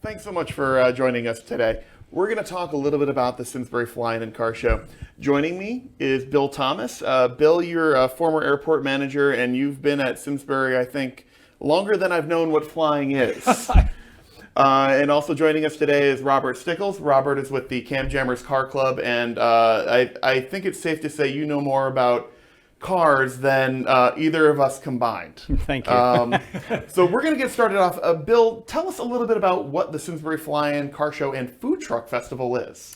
Thanks so much for joining us today. We're going to talk a little bit about the Simsbury Fly-in car show. Joining me is Bill Thomas. Bill, you're a former airport manager, and you've been at Simsbury, I think, longer than I've known what flying is. And also joining us today is Robert Stickles. Robert is with the Cam Jammers Car Club, and I think it's safe to say you know more about cars than either of us combined. Thank you. So we're going to get started off. Bill, tell us a little bit about what the Simsbury Fly-in Car Show and Food Truck Festival is.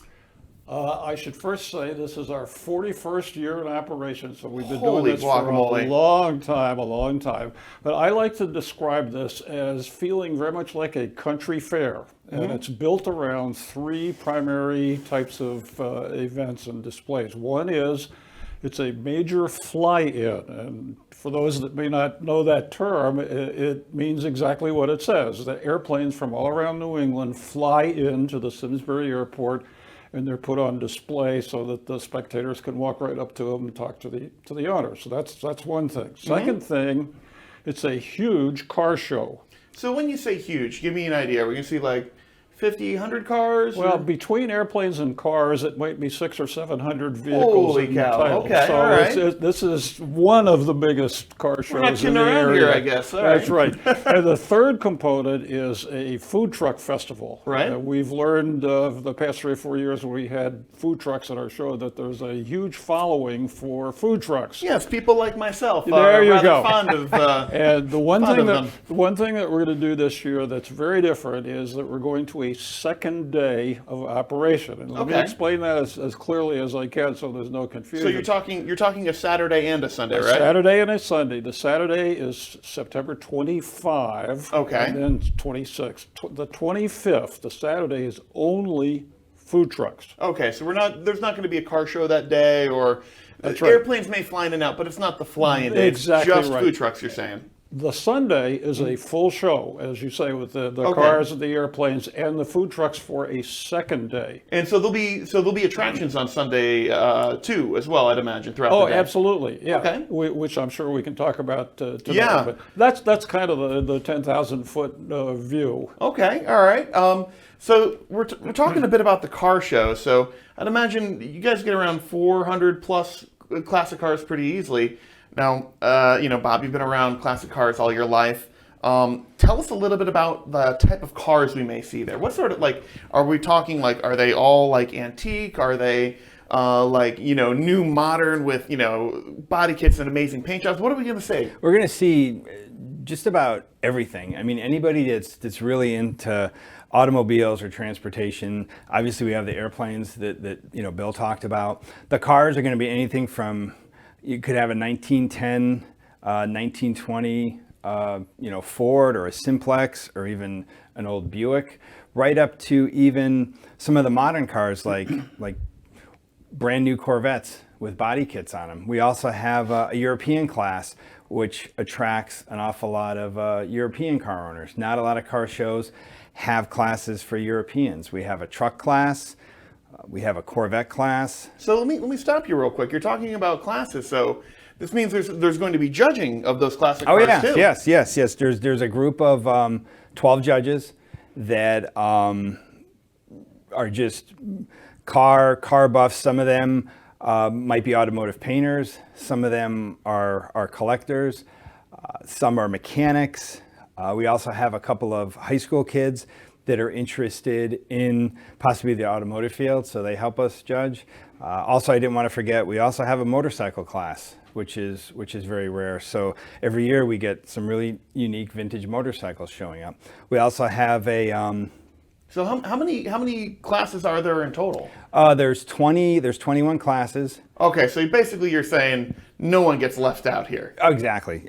I should first say this is our 41st year in operation, so we've been Holy doing this guacamole. for a long time. But I like to describe this as feeling very much like a country fair, and it's built around three primary types of events and displays. One is it's a major fly-in, and for those that may not know that term, it means exactly what it says. The airplanes from all around New England fly into the Simsbury Airport, and they're put on display so that the spectators can walk right up to them and talk to the owner. So that's one thing. Second thing, it's a huge car show. So when you say huge, give me an idea. We're going to see like 50, 100 cars? Well, between airplanes and cars, it might be 600 or 700 vehicles. Holy in cow. total. Okay, so all right. this is one of the biggest car shows We're not in kidding the around area. here, I guess. All That's right. And the third component is a food truck festival. Right. We've learned the past 3 or 4 years when we had food trucks at our show that there's a huge following for food trucks. Yes, people like myself There are you rather go. fond of And the one fond thing of that them. the one thing that we're going to do this year that's very different is that we're going to a second day of operation. And let me Okay. explain that as clearly as I can so there's no confusion. So you're talking a Saturday and a Sunday, A right? Saturday and a Sunday. The Saturday is September 25. Okay. And then 26. The 25th, the Saturday, is only food trucks. Okay, so there's not going to be a car show that day, or That's right. airplanes may fly in and out, but it's not the flying day. Exactly It's just right. food trucks, you're saying. The Sunday is a full show, as you say, with the Okay. cars and the airplanes and the food trucks for a second day. And so there'll be attractions on Sunday too, as well, I'd imagine, throughout Oh, the day. absolutely, yeah. Okay. Which I'm sure we can talk about tonight. Yeah. But that's kind of the 10,000 foot view. Okay, all right. So we're talking a bit about the car show. So I'd imagine you guys get around 400 plus classic cars pretty easily. Now, Bob, you've been around classic cars all your life. Tell us a little bit about the type of cars we may see there. What sort of, are we talking are they all like antique? Are they new modern with, body kits and amazing paint jobs? What are we going to see? We're going to see just about everything. I mean, anybody that's really into automobiles or transportation. Obviously, we have the airplanes that Bill talked about. The cars are going to be anything from, you could have a 1910, 1920, Ford or a Simplex or even an old Buick, right up to even some of the modern cars like brand new Corvettes with body kits on them. We also have a European class, which attracts an awful lot of European car owners. Not a lot of car shows have classes for Europeans. We have a truck class, we have a Corvette class. So let me stop you real quick. You're talking about classes, so this means there's going to be judging of those classic cars too. Yes. There's a group of 12 judges that are just car buffs. Some of them might be automotive painters. Some of them are collectors. Some are mechanics. We also have a couple of high school kids that are interested in possibly the automotive field, so they help us judge. Also, I didn't want to forget, we also have a motorcycle class, which is very rare. So every year we get some really unique vintage motorcycles showing up. We also have a So how many classes are there in total? there's 21 classes. Okay, so basically you're saying no one gets left out here. Exactly.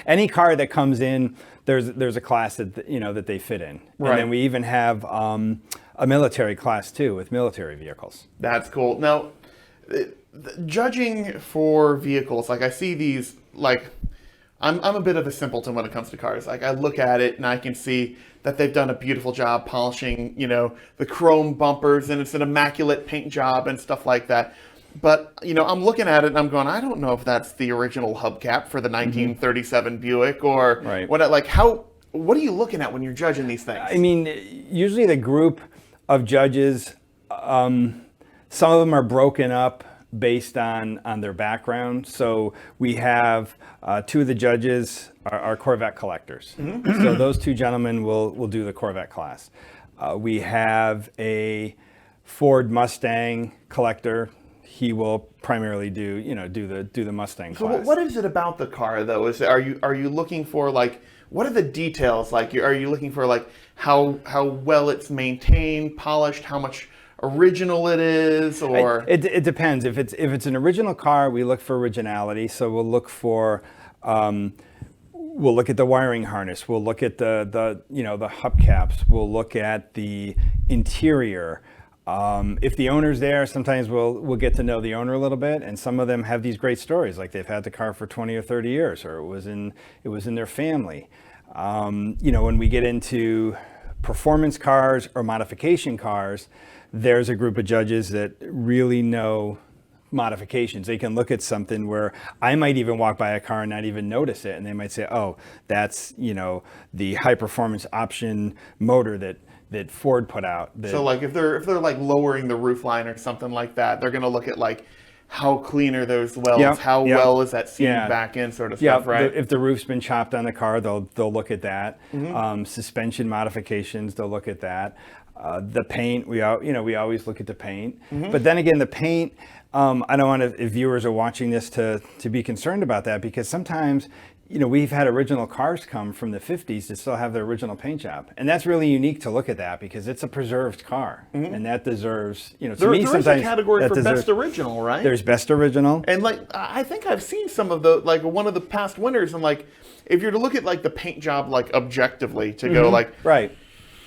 Any car that comes in, there's a class that that they fit in. Right. And then we even have a military class too with military vehicles. That's cool. Now, judging for vehicles, I see these, I'm a bit of a simpleton when it comes to cars. I look at it and I can see that they've done a beautiful job polishing, the chrome bumpers, and it's an immaculate paint job and stuff like that. But, I'm looking at it and I'm going, I don't know if that's the original hubcap for the 1937 Buick or Right. what. what are you looking at when you're judging these things? I mean, usually the group of judges, some of them are broken up based on their background. So we have two of the judges are Corvette collectors. So those two gentlemen will do the Corvette class. We have a Ford Mustang collector. He will primarily do the Mustang class. So what is it about the car though? Are you looking for like, what are the details like? Are you looking for like how well it's maintained, polished, how much original it is, or it depends. If it's an original car, we look for originality. So we'll look for we'll look at the wiring harness. We'll look at the hubcaps. We'll look at the interior. If the owner's there, sometimes we'll get to know the owner a little bit, and some of them have these great stories, like they've had the car for 20 or 30 years, or it was in their family. When we get into performance cars or modification cars, there's a group of judges that really know modifications. They can look at something where I might even walk by a car and not even notice it, and they might say, "Oh, that's the high performance option motor that Ford put out." So like if they're like lowering the roof line or something like that, they're gonna look at like how clean are those welds, how well is that seated back in, sort of stuff, right? If the roof's been chopped on the car, they'll look at that. Suspension modifications, they'll look at that. The paint, we always look at the paint. But then again, the paint, I don't want if viewers are watching this to be concerned about that, because sometimes we've had original cars come from the 50s that still have their original paint job. And that's really unique to look at that, because it's a preserved car. And that deserves, to me, sometimes there is a category for deserves, best original, right? There's best original. And like, I think I've seen some of the, like one of the past winners, and like, if you're to look at like the paint job, like objectively to go like. Right.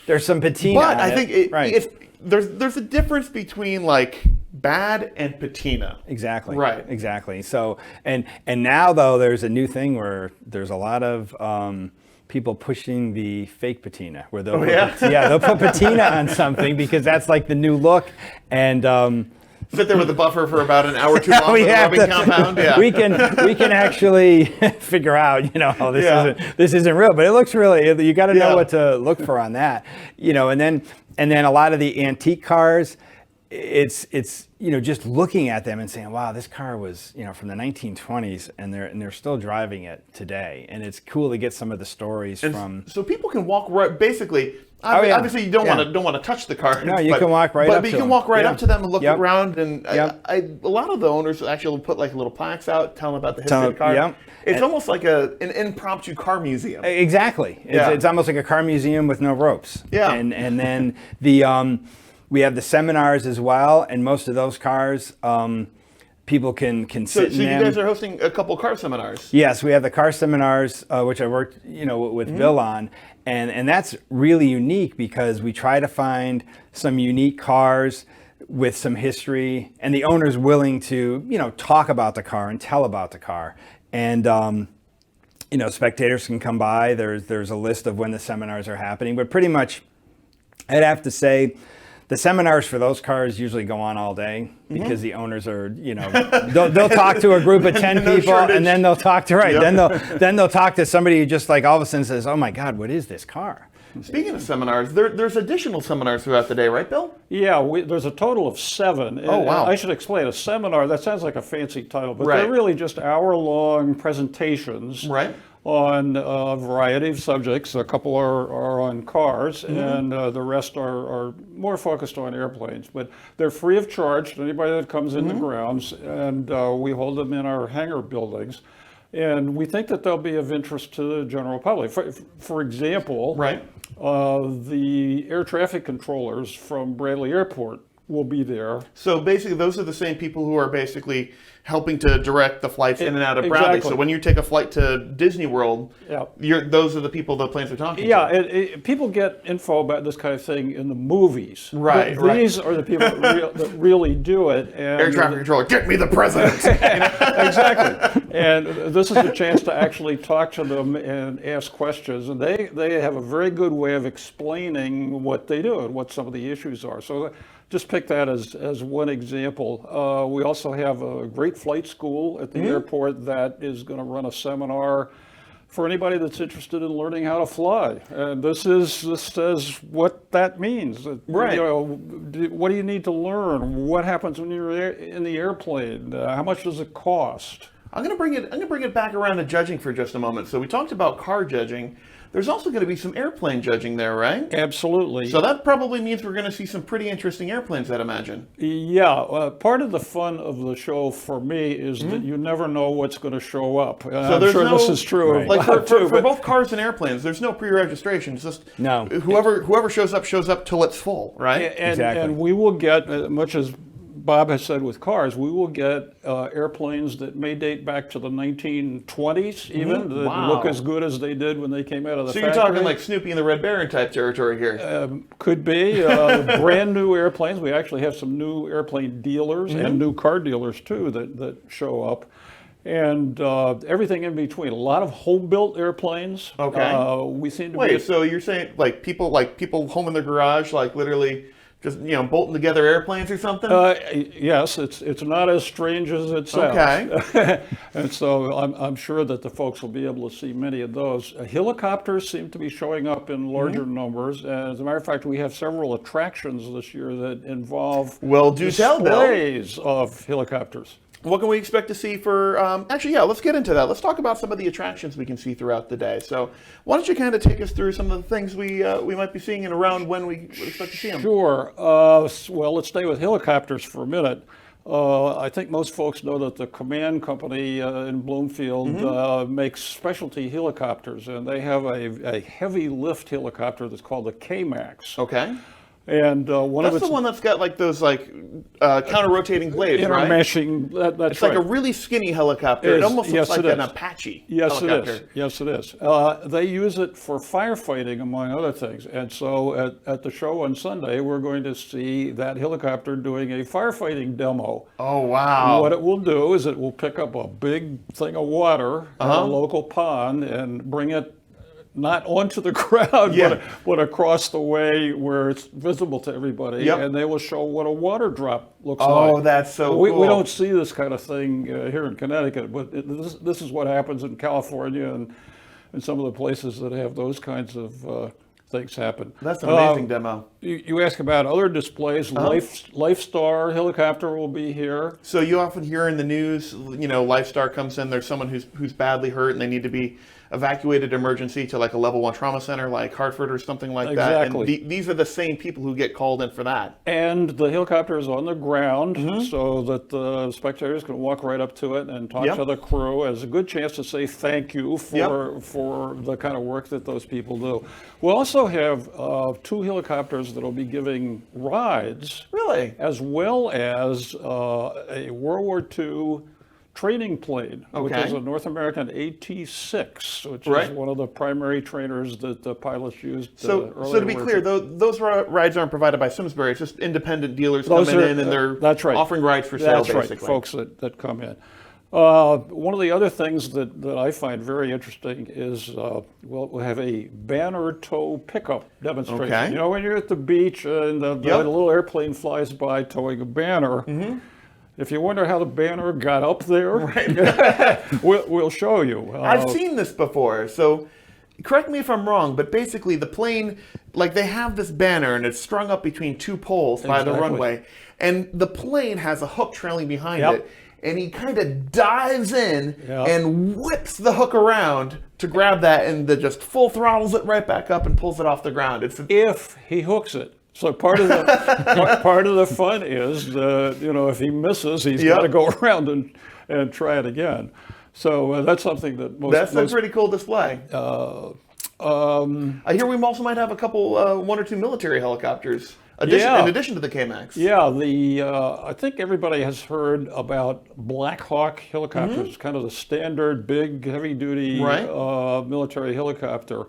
There's some patina But on I think it's there's a difference between like bad and patina. Exactly. Right. Exactly. So and now though there's a new thing where there's a lot of people pushing the fake patina, where they'll they'll put patina on something because that's like the new look, and sit there with the buffer for about an hour too long with the rubbing compound. Yeah. We can actually figure out, this isn't real, but it looks really. You got to know what to look for on that, and then a lot of the antique cars, it's just looking at them and saying, wow, this car was from the 1920s, and they're still driving it today, and it's cool to get some of the stories from. So people can walk right, basically. Obviously, you don't want to touch the car. No, you can walk right up to them. But you can walk right up to them and look around. And a lot of the owners actually put like little plaques out telling about the history of the car. It's almost like an impromptu car museum. Exactly. It's almost like a car museum with no ropes. Yeah. And then we have the seminars as well, and most of those cars, people can sit in them. So you guys are hosting a couple car seminars. Yes, we have the car seminars, which I worked, with Bill on, and that's really unique because we try to find some unique cars with some history, and the owner's willing to, talk about the car and tell about the car. And spectators can come by. There's a list of when the seminars are happening, but pretty much, I'd have to say, the seminars for those cars usually go on all day because the owners are, they'll talk to a group of 10 people and then they'll talk to, then they'll talk to somebody who just like all of a sudden says, oh my God, what is this car? Speaking of seminars, there's additional seminars throughout the day, right, Bill? Yeah, there's a total of 7. Oh, wow. I should explain, a seminar, that sounds like a fancy title, but they're really just hour-long presentations on a variety of subjects. A couple are on cars, and the rest are more focused on airplanes. But they're free of charge to anybody that comes in the grounds, and we hold them in our hangar buildings. And we think that they'll be of interest to the general public. For example, the air traffic controllers from Bradley Airport will be there. So basically, those are the same people who are basically helping to direct the flights in and out of Bradley. So when you take a flight to Disney World, those are the people the planes are talking to. People get info about this kind of thing in the movies. These are the people that really do it. And air traffic controller, get me the president. Exactly. And this is a chance to actually talk to them and ask questions. And they have a very good way of explaining what they do and what some of the issues are. So just pick that as one example. We also have a great flight school at the airport that is going to run a seminar for anybody that's interested in learning how to fly. And this says what that means. Right. You know, what do you need to learn? What happens when you're in the airplane? How much does it cost? I'm gonna bring it back around to judging for just a moment. So we talked about car judging. There's also going to be some airplane judging there, right? Absolutely. So that probably means we're going to see some pretty interesting airplanes, I'd imagine. Yeah, part of the fun of the show for me is that you never know what's going to show up. So I'm there's sure no, this is true. Like for both cars and airplanes, there's no pre-registration. It's just No. whoever shows up till it's full, right? Exactly. And we will get, much as Bob has said with cars, we will get airplanes that may date back to the 1920s even, that Wow. look as good as they did when they came out of the So factory. you're talking like Snoopy and the Red Baron type territory here. Could be brand new airplanes. We actually have some new airplane dealers and new car dealers too that show up, and everything in between. A lot of home-built airplanes. Okay. We seem to Wait, be. so you're saying like people home in their garage, like literally just bolting together airplanes or something? Yes, it's not as strange as it sounds. Okay. And so I'm sure that the folks will be able to see many of those. Helicopters seem to be showing up in larger numbers. And as a matter of fact, we have several attractions this year that involve Well, do tell, Bill. displays of helicopters. What can we expect to see for, actually, yeah, let's get into that. Let's talk about some of the attractions we can see throughout the day. So why don't you kind of take us through some of the things we might be seeing and around when we would expect to see them? Sure. Well, let's stay with helicopters for a minute. I think most folks know that the Command Company in Bloomfield makes specialty helicopters, and they have a heavy lift helicopter that's called the K-Max. Okay. And one of That's its the one that's got like those counter-rotating blades, right? intermeshing. That's It's right. like a really skinny helicopter. It almost looks Yes, like it an is. Apache Yes, helicopter. it is. Yes, it is. They use it for firefighting, among other things. And so at the show on Sunday, we're going to see that helicopter doing a firefighting demo. Oh, wow. What it will do is it will pick up a big thing of water at a local pond and bring it not onto the ground, Yeah. but across the way where it's visible to everybody. Yep. And they will show what a water drop looks Oh, like. that's so We cool. don't see this kind of thing here in Connecticut, but this is what happens in California and some of the places that have those kinds of things happen. That's an amazing demo. You ask about other displays. Lifestar helicopter will be here. So you often hear in the news, Lifestar comes in, there's someone who's badly hurt and they need to be evacuated emergency to like a level 1 trauma center like Hartford or something like that. Exactly. And these are the same people who get called in for that. And the helicopter is on the ground so that the spectators can walk right up to it and talk Yep. to the crew. As a good chance to say thank you for the kind of work that those people do. We'll also have 2 helicopters that will be giving rides, Really? as well as a World War II training plane, which Okay. is a North American AT-6, which Right. is one of the primary trainers that the pilots used. So earlier to be in clear, warfare. those rides aren't provided by Simsbury. It's just independent dealers Those coming are- in and they're that's right. offering rides for sale, That's basically. right, folks that come in. One of the other things that I find very interesting is we'll have a banner tow pickup demonstration. Okay. You know, when you're at the beach and the Yep. little airplane flies by towing a banner, if you wonder how the banner got up there, we'll show you. I've seen this before, so correct me if I'm wrong, but basically the plane, like they have this banner and it's strung up between 2 poles by the Exactly. runway, and the plane has a hook trailing behind Yep. it, and he kind of dives in Yep. and whips the hook around to grab that, and just full throttles it right back up and pulls it off the ground. It's If he hooks it. So part of the part of the fun is, if he misses, he's Yep. got to go around and try it again. So that's something that that's a most pretty cool display. I hear we also might have a couple, 1 or 2 military helicopters in addition to the K-Max. Yeah, I think everybody has heard about Black Hawk helicopters, kind of the standard big, heavy-duty Right. military helicopter.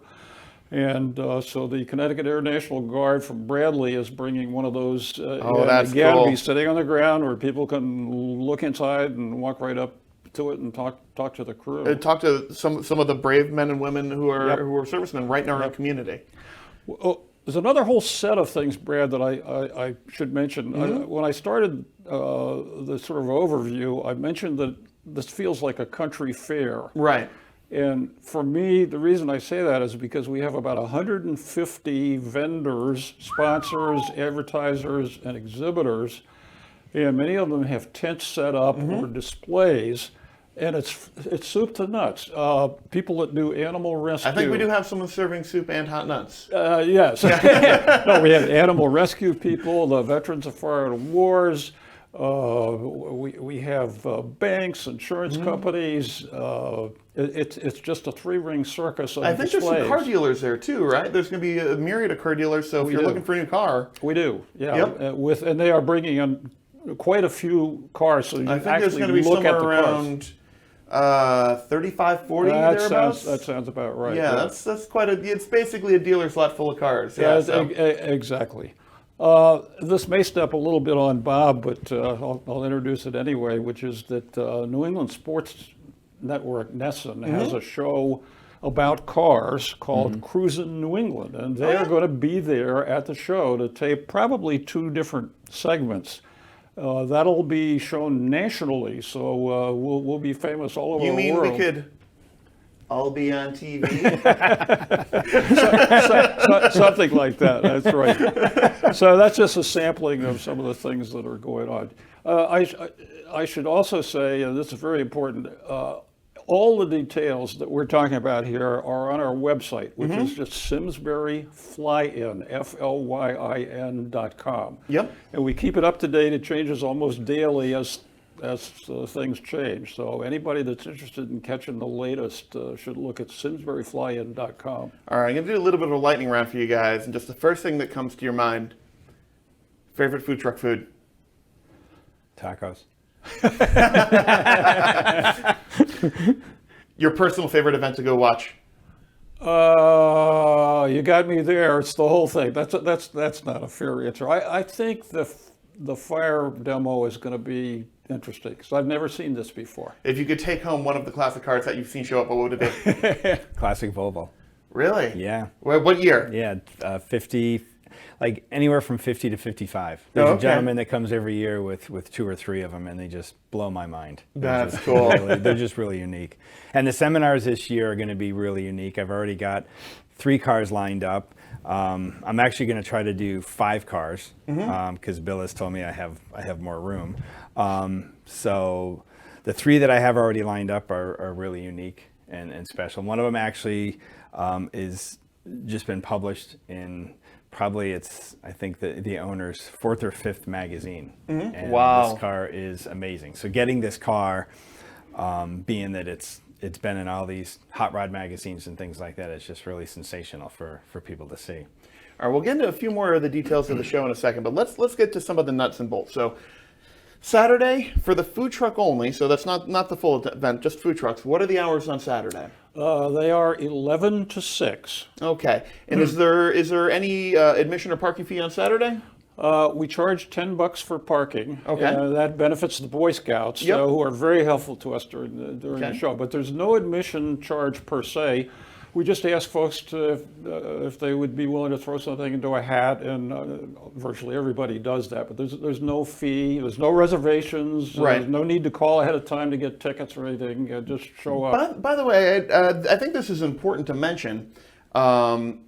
And so the Connecticut Air National Guard from Bradley is bringing one of those. that's again, cool. be sitting on the ground where people can look inside and walk right up to it and talk to the crew. Talk to some of the brave men and women who are servicemen right in our own community. Well, there's another whole set of things, Brad, that I should mention. When I started the sort of overview, I mentioned that this feels like a country fair. Right. And for me, the reason I say that is because we have about 150 vendors, sponsors, advertisers, and exhibitors, and many of them have tents set up or displays, and it's soup to nuts. People that do animal rescue. I think we do have someone serving soup and hot nuts. Yes. No, we have animal rescue people, the Veterans of Fire and Wars. We have banks, insurance companies. It's just a three-ring circus of I think displays. there's some car dealers there too, right? There's going to be a myriad of car dealers. So if you're looking for a new car, We do, yeah. Yep. And they are bringing in quite a few cars, so you I think actually there's going to be look at somewhere the around 35, 40 cars. thereabouts. That sounds about right. Yeah, that's quite a. It's basically a dealer's lot full of cars. Yeah, so. exactly. This may step a little bit on Bob, but I'll introduce it anyway, which is that New England Sports Network, NESN, has a show about cars called Cruisin' New England, and they are going to be there at the show to tape probably 2 different segments. That'll be shown nationally, so we'll be famous all over You the mean world. we could all be on TV? Something like that, that's right. So that's just a sampling of some of the things that are going on. I should also say, and this is very important, all the details that we're talking about here are on our website, which is just Simsbury Fly-in, FLYIN.com. Yep. And we keep it up to date. It changes almost daily as things change. So anybody that's interested in catching the latest should look at SimsburyFly-in.com. All right, I'm going to do a little bit of a lightning round for you guys. And just the first thing that comes to your mind, favorite food truck food? Tacos. Your personal favorite event to go watch? You got me there. It's the whole thing. That's not a fair answer. I think the fire demo is going to be interesting because I've never seen this before. If you could take home one of the classic cars that you've seen show up, what would it be? Classic Volvo. Really? Yeah. What year? Yeah, 50, like anywhere from 50 to 55. There's okay. a gentleman that comes every year with 2 or 3 of them, and they just blow my mind. That's cool. They're just really unique. And the seminars this year are going to be really unique. I've already got 3 cars lined up. I'm actually going to try to do 5 cars because Bill has told me I have more room. So the 3 that I have already lined up are really unique and special. One of them actually is just been published in probably I think the owner's 4th or 5th magazine. And Wow. this car is amazing. So getting this car, being that it's been in all these hot rod magazines and things like that, it's just really sensational for people to see. All right, we'll get into a few more of the details of the show in a second, but let's get to some of the nuts and bolts. So Saturday for the food truck only, so that's not the full event, just food trucks. What are the hours on Saturday? They are 11 to 6. Okay, and is there any admission or parking fee on Saturday? We charge $10 for parking. Okay. That benefits the Boy Scouts, Yep. who are very helpful to us during the Okay. show. But there's no admission charge per se. We just ask folks if they would be willing to throw something into a hat, and virtually everybody does that. But there's no fee, there's no reservations, Right. there's no need to call ahead of time to get tickets or anything. Just show up. By the way, I think this is important to mention.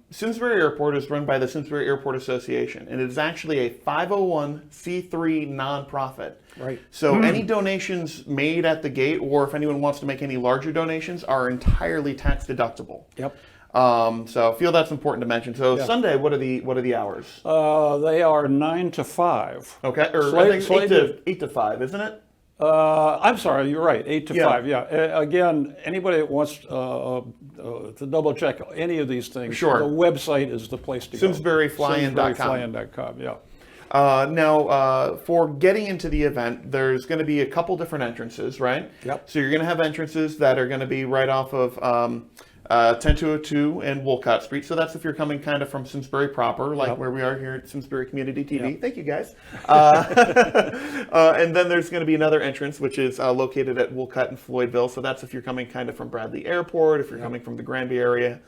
Simsbury Airport is run by the Simsbury Airport Association, and it is actually a 501c3 nonprofit. Right. So any donations made at the gate, or if anyone wants to make any larger donations, are entirely tax deductible. Yep. So I feel that's important to mention. So Yeah. Sunday, what are the hours? They are 9 to 5. Okay, or Slight- I think eight to 5, isn't it? I'm sorry, you're right, 8 to Yeah. 5, yeah. Again, anybody that wants to double check any of these things, Sure. the website is the place to go. SimsburyFly-in.com. SimsburyFly-in.com, yeah. Now, for getting into the event, there's going to be a couple different entrances, right? Yep. So you're going to have entrances that are going to be right off of 10202 and Wolcott Street. So that's if you're coming kind of from Simsbury proper, like Yep. where we are here at Simsbury Community TV. Yep. Thank you, guys. And then there's going to be another entrance, which is located at Wolcott and Floydville. So that's if you're coming kind of from Bradley Airport, if you're coming from the Granby area.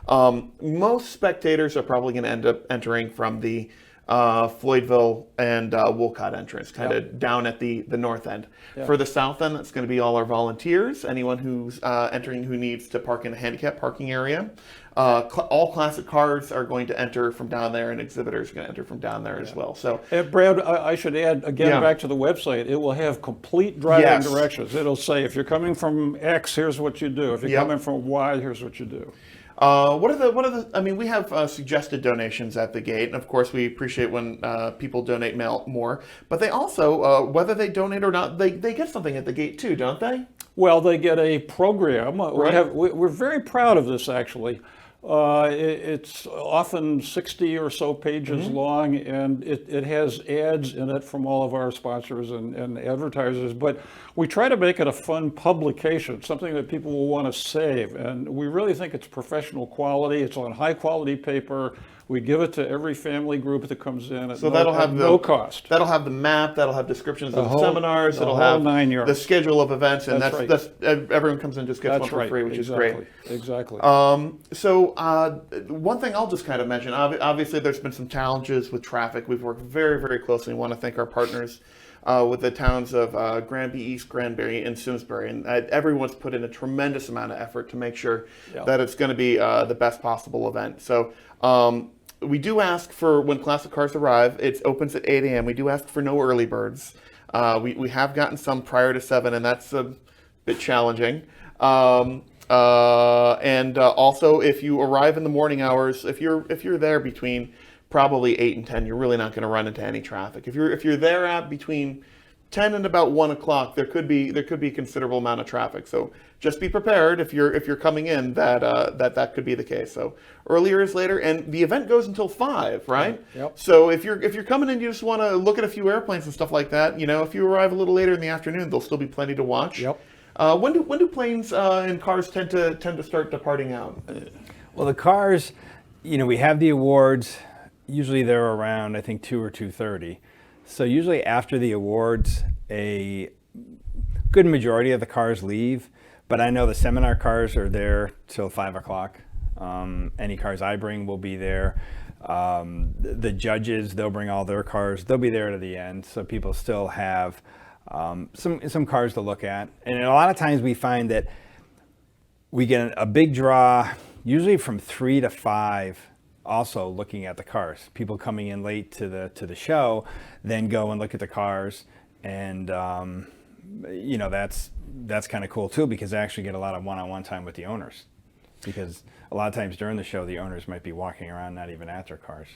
Most spectators are probably going to end up entering from the Floydville and Wolcott entrance, kind of down at the north end. For the south end, that's going to be all our volunteers, anyone who's entering who needs to park in a handicap parking area. All classic cars are going to enter from down there, and exhibitors are going to enter from down there as well. So, Brad, I should add again back to the website. It will have complete driving directions. It'll say if you're coming from X, here's what you do. If you're coming from Y, here's what you do. What are the? I mean, we have suggested donations at the gate, and of course, we appreciate when people donate more. But they also, whether they donate or not, they get something at the gate too, don't they? Well, they get a program. Right. We're very proud of this, actually. It's often 60 or so pages long, and it has ads in it from all of our sponsors and advertisers, but we try to make it a fun publication, something that people will want to save, and we really think it's professional quality. It's on high quality paper. We give it to every family group that comes in at that'll have no cost. That'll have the map. That'll have descriptions of the seminars. It'll have 9 yards. the schedule of events, and That's right. that's everyone comes in just gets one for free, which is great. Exactly. So one thing I'll just kind of mention. Obviously, there's been some challenges with traffic. We've worked very, very closely. We want to thank our partners with the towns of Granby, East Granbury, and Simsbury, and everyone's put in a tremendous amount of effort to make sure that it's going to be the best possible event. So. We do ask for when classic cars arrive. It opens at 8 a.m. We do ask for no early birds. We have gotten some prior to 7, and that's a bit challenging. And also, if you arrive in the morning hours, if you're there between probably 8 and 10, you're really not going to run into any traffic. If you're there at between 10 and about 1 o'clock, there could be a considerable amount of traffic. So just be prepared if you're coming in that could be the case. So earlier is later, and the event goes until 5, right? Yep. So if you're coming in, you just want to look at a few airplanes and stuff like that. If you arrive a little later in the afternoon, there'll still be plenty to watch. Yep. When do planes and cars tend to start departing out? Well, the cars, we have the awards. Usually they're around, I think, 2 or 2:30. So usually after the awards, a good majority of the cars leave, but I know the seminar cars are there till 5 o'clock. Any cars I bring will be there. The judges, they'll bring all their cars. They'll be there to the end, so people still have some cars to look at. And a lot of times we find that we get a big draw, usually from 3 to 5. Also looking at the cars, people coming in late to the show, then go and look at the cars, and that's kind of cool too, because they actually get a lot of one-on-one time with the owners, because a lot of times during the show the owners might be walking around not even at their cars.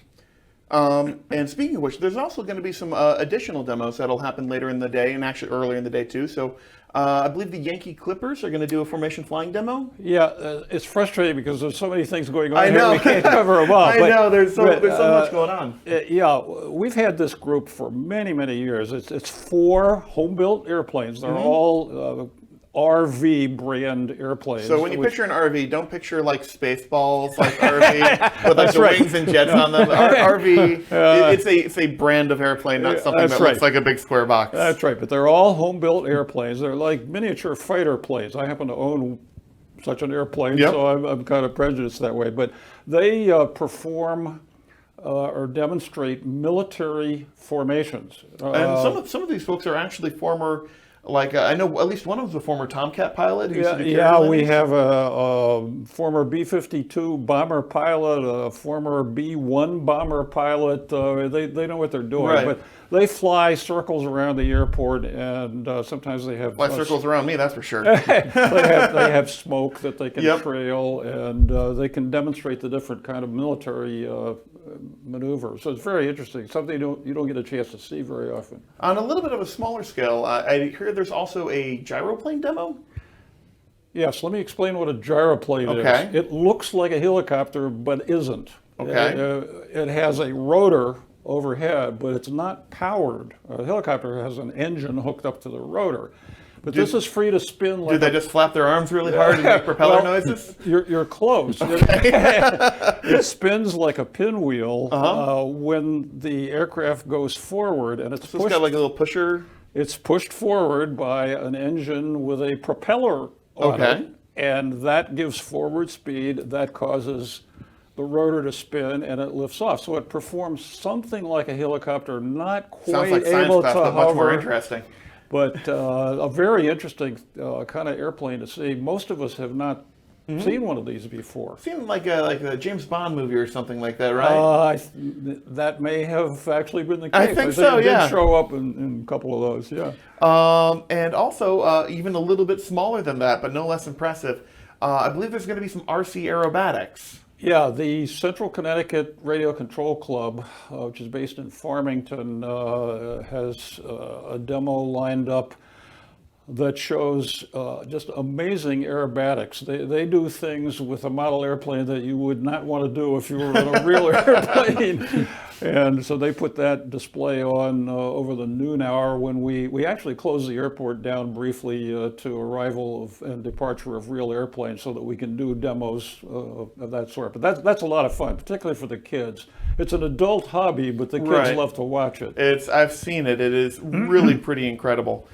And speaking of which, there's also going to be some additional demos that'll happen later in the day, and actually earlier in the day too. So I believe the Yankee Clippers are going to do a formation flying demo. Yeah, it's frustrating because there's so many things going on I know. here. We can't cover them all. I know, there's so much going on. Yeah, we've had this group for many, many years. It's 4 home-built airplanes. They're all RV brand airplanes. So when you picture an RV, don't picture like Spaceballs, like RV with like the wings and jets on them. RV, it's a brand of airplane, not something that looks like a big square box. That's right, but they're all home-built airplanes. They're like miniature fighter planes. I happen to own such an airplane, so I'm kind of prejudiced that way. But they perform or demonstrate military formations. And some of these folks are actually former. Like I know at least one of them was a former Tomcat pilot. Who we have a former B-52 bomber pilot, a former B-1 bomber pilot. They know what they're doing, but they fly circles around the airport, and sometimes they have circles around me. That's for sure. they have smoke that they can trail, and they can demonstrate the different kind of military maneuver. So it's very interesting. Something you don't get a chance to see very often. On a little bit of a smaller scale, I hear there's also a gyroplane demo. Yes, let me explain what a gyroplane is. It looks like a helicopter, but isn't. It has a rotor overhead, but it's not powered. A helicopter has an engine hooked up to the rotor. But this is free to spin. Like do they just flap their arms really hard and make propeller noises? You're close. It spins like a pinwheel when the aircraft goes forward, and it's got like a little pusher. It's pushed forward by an engine with a propeller on it, and that gives forward speed. That causes the rotor to spin and it lifts off. So it performs something like a helicopter, not Sounds quite like science able fest, to but much more hover, interesting. but a very interesting kind of airplane to see. Most of us have not seen one of these before. Seemed like a James Bond movie or something like that, right? That may have actually been the case. I think so, it yeah. did show up in a couple of those, yeah. And also, even a little bit smaller than that, but no less impressive, I believe there's going to be some RC aerobatics. Yeah, the Central Connecticut Radio Control Club, which is based in Farmington, has a demo lined up that shows just amazing aerobatics. They do things with a model airplane that you would not want to do if you were in a real airplane. And so they put that display on over the noon hour when we actually closed the airport down briefly to arrival and departure of real airplanes so that we can do demos of that sort. But that's a lot of fun, particularly for the kids. It's an adult hobby, but the kids love to watch it. I've seen it. It is really pretty incredible.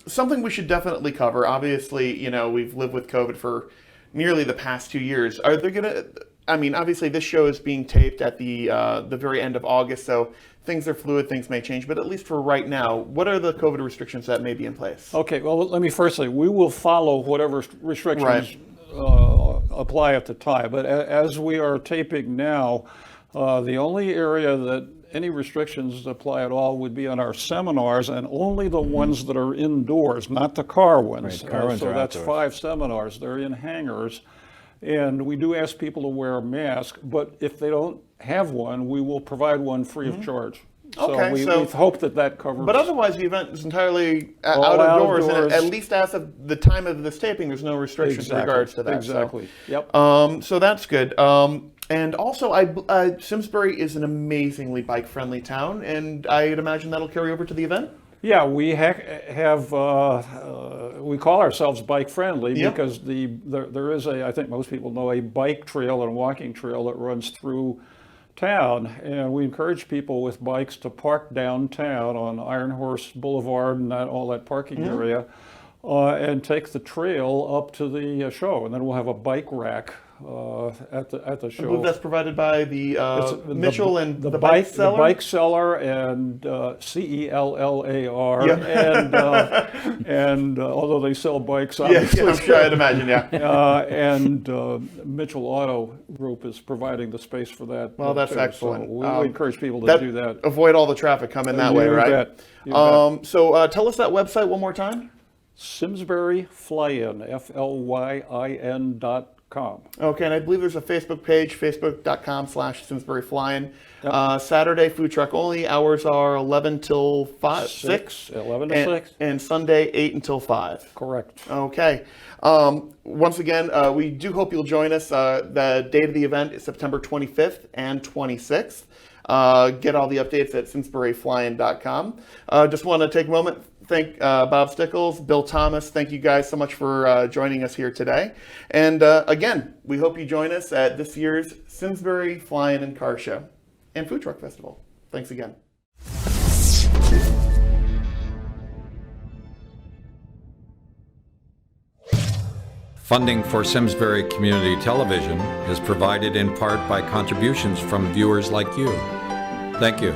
Something we should definitely cover. Obviously, we've lived with COVID for nearly the past 2 years. Are they gonna? I mean, obviously, this show is being taped at the very end of August, so things are fluid. Things may change, but at least for right now, what are the COVID restrictions that may be in place? Okay. Well, let me first say we will follow whatever restrictions apply at the time. But as we are taping now, the only area that any restrictions apply at all would be on our seminars, and only the ones that are indoors, not the car ones. Right, car ones so are that's outdoors. 5 seminars. They're in hangars, and we do ask people to wear a mask. But if they don't have one, we will provide one free of charge. Okay, we so- hope that covers. But otherwise, the event is entirely All out of doors, and outdoors. at least as of the time of this taping, there's no restrictions in regards to that. Exactly. Yep. So that's good. And also, Simsbury is an amazingly bike-friendly town, and I'd imagine that'll carry over to the event? Yeah, we have we call ourselves bike friendly Yep. because there is I think most people know, a bike trail and a walking trail that runs through town, and we encourage people with bikes to park downtown on Iron Horse Boulevard and all that parking area, and take the trail up to the show, and then we'll have a bike rack at the I believe show. that's provided by the Mitchell and the the bike seller. The bike seller and CELLAR, Yeah. and although they sell bikes, Yeah, obviously, I'm sure I'd imagine, yeah. and Mitchell Auto Group is providing the space for that. Well, that's too. excellent. So we encourage people to do that. Avoid all the traffic coming that way, You right? bet. You bet. So tell us that website one more time. Simsbury Fly-in, FLYIN.com. Okay, and I believe there's a Facebook page, facebook.com/Simsbury Fly-in. Saturday, food truck only. Hours are 11 till 6. 11 to and, 6. And Sunday, 8 until 5. Correct. Okay. Once again, we do hope you'll join us. The date of the event is September 25th and 26th. Get all the updates at SimsburyFlyin.com. Just want to take a moment, thank Bob Stickles, Bill Thomas. Thank you guys so much for joining us here today. And again, we hope you join us at this year's Simsbury Fly-in and Car Show and Food Truck Festival. Thanks again. Funding for Simsbury Community Television is provided in part by contributions from viewers like you. Thank you.